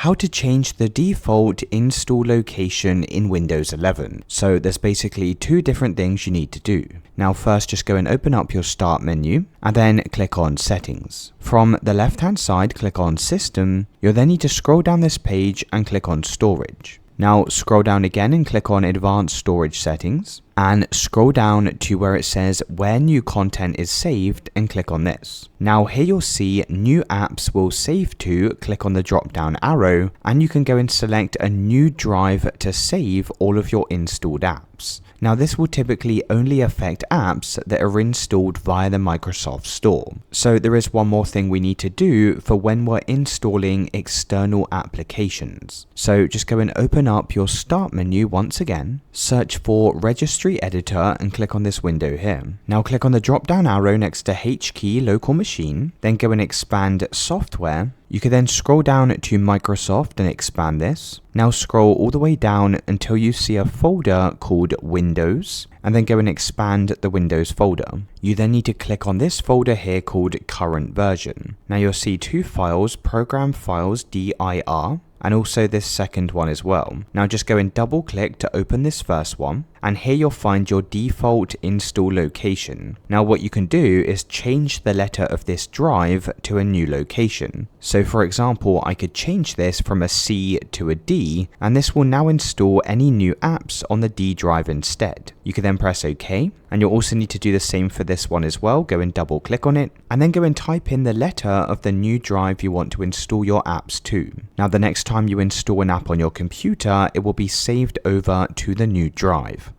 how to change the default install location in Windows 11. So there's basically two different things you need to do. Now first, just go and open up your start menu and then click on settings. From the left hand side, click on system. You'll then need to scroll down this page and click on storage. Now scroll down again and click on advanced storage settings and scroll down to where it says where new content is saved and click on this. Now here you'll see new apps will save to. Click on the drop down arrow and you can go and select a new drive to save all of your installed apps. Now this will typically only affect apps that are installed via the Microsoft Store. So there is one more thing we need to do for when we're installing external applications. So just go and open up your start menu once again, search for Registry Editor and click on this window here. Now click on the drop down arrow next to H key local machine, then go and expand software. You can then scroll down to Microsoft and expand this. Now scroll all the way down until you see a folder called Windows and then go and expand the Windows folder. You then need to click on this folder here called current version. Now you'll see two files, program files dir, and also this second one as well. Now just go and double click to open this first one and here you'll find your default install location. Now what you can do is change the letter of this drive to a new location. So for example, I could change this from a C to a D and this will now install any new apps on the D drive instead. You can then press OK and you'll also need to do the same for this one as well. Go and double click on it and then go and type in the letter of the new drive you want to install your apps to. Now the next time you install an app on your computer, it will be saved over to the new drive.